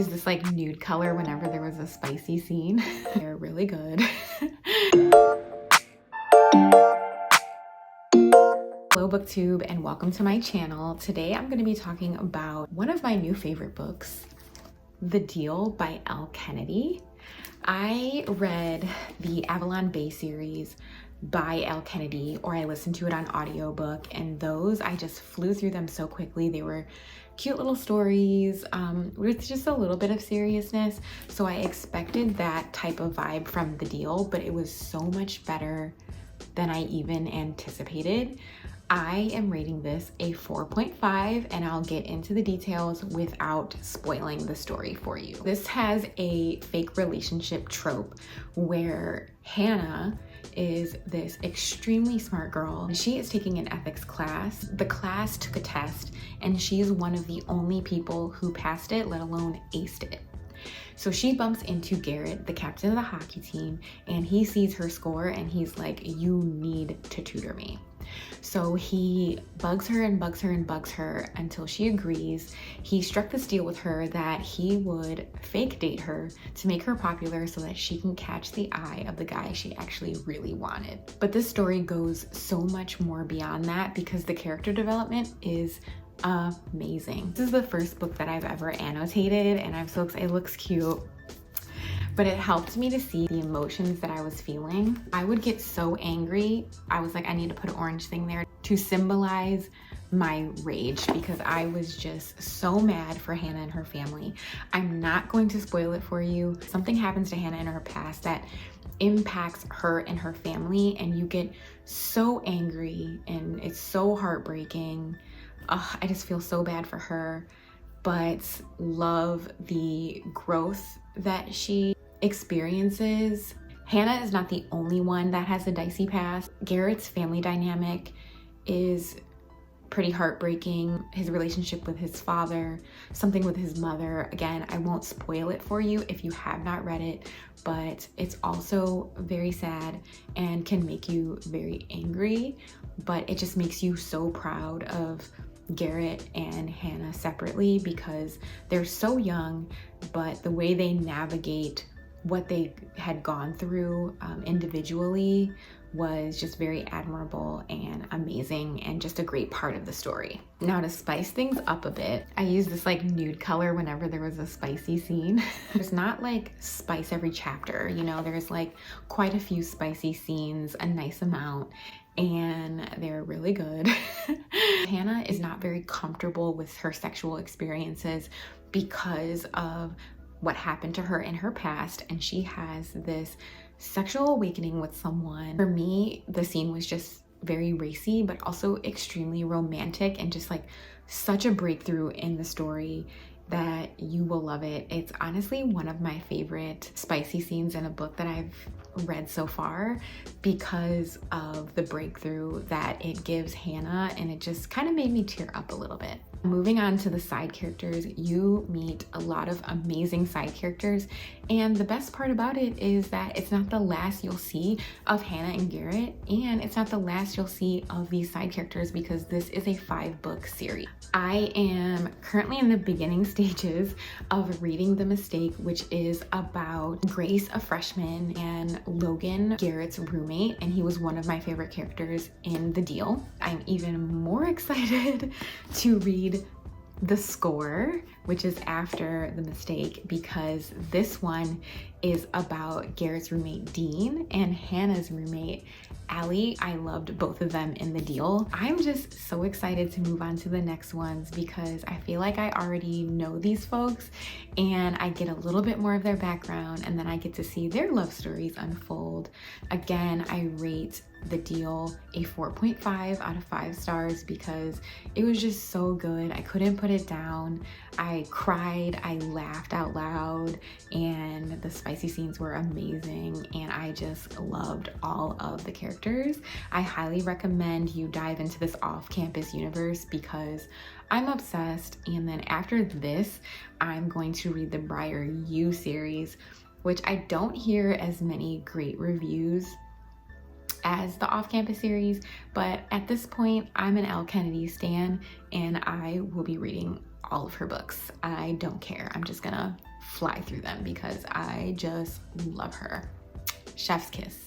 use this like nude color whenever there was a spicy scene. They're really good. Hello BookTube and welcome to my channel. Today I'm going to be talking about one of my new favorite books, The Deal by Elle Kennedy. I read the Avalon Bay series by Elle Kennedy, or I listened to it on audiobook, and those I just flew through them so quickly. They were cute little stories with just a little bit of seriousness, so I expected that type of vibe from The Deal, but it was so much better than I even anticipated. I am rating this a 4.5, and I'll get into the details without spoiling the story for you. This has a fake relationship trope where Hannah is this extremely smart girl. She is taking an ethics class. The class took a test, and she's one of the only people who passed it, let alone aced it. So she bumps into Garrett, the captain of the hockey team, and he sees her score and he's like, "You need to tutor me." So he bugs her and bugs her and bugs her until she agrees. He struck this deal with her that he would fake date her to make her popular so that she can catch the eye of the guy she actually really wanted. But this story goes so much more beyond that because the character development is amazing. This is the first book that I've ever annotated, and I'm so excited. It looks cute, but it helped me to see the emotions that I was feeling. I would get so angry. I was like, I need to put an orange thing there to symbolize my rage because I was just so mad for Hannah and her family. I'm not going to spoil it for you. Something happens to Hannah in her past that impacts her and her family, and you get so angry and it's so heartbreaking. I just feel so bad for her, but love the growth that she experiences. Hannah is not the only one that has a dicey past. Garrett's family dynamic is pretty heartbreaking. His relationship with his father, something with his mother. Again, I won't spoil it for you if you have not read it, but it's also very sad and can make you very angry, but it just makes you so proud of Garrett and Hannah separately because they're so young, but the way they navigate what they had gone through individually was just very admirable and amazing and just a great part of the story. Now, to spice things up a bit, I used this like nude color whenever there was a spicy scene. There's not like spice every chapter, you know, there's like quite a few spicy scenes, a nice amount, and they're really good. Hannah is not very comfortable with her sexual experiences because of what happened to her in her past, and she has this sexual awakening with someone. For me, the scene was just very racy, but also extremely romantic and just like such a breakthrough in the story that you will love it. It's honestly one of my favorite spicy scenes in a book that I've read so far because of the breakthrough that it gives Hannah, and it just kind of made me tear up a little bit. Moving on to the side characters, you meet a lot of amazing side characters, and the best part about it is that it's not the last you'll see of Hannah and Garrett, and it's not the last you'll see of these side characters because this is a 5-book series. I am currently in the beginning stages of reading The Mistake, which is about Grace, a freshman, and Logan, Garrett's roommate, and he was one of my favorite characters in The Deal. I'm even more excited to read The Score, which is after The Mistake, because this one is about Garrett's roommate Dean and Hannah's roommate Allie. I loved both of them in The Deal. I'm just so excited to move on to the next ones because I feel like I already know these folks and I get a little bit more of their background, and then I get to see their love stories unfold. Again, I rate The Deal a 4.5 out of 5 stars because it was just so good. I couldn't put it down. I cried, I laughed out loud, and the spicy scenes were amazing, and I just loved all of the characters. I highly recommend you dive into this off-campus universe because I'm obsessed. And then after this, I'm going to read the Briar U series, which I don't hear as many great reviews as the off-campus series, but at this point I'm an Elle Kennedy stan and I will be reading all of her books. I don't care. I'm just gonna fly through them because I just love her. Chef's kiss.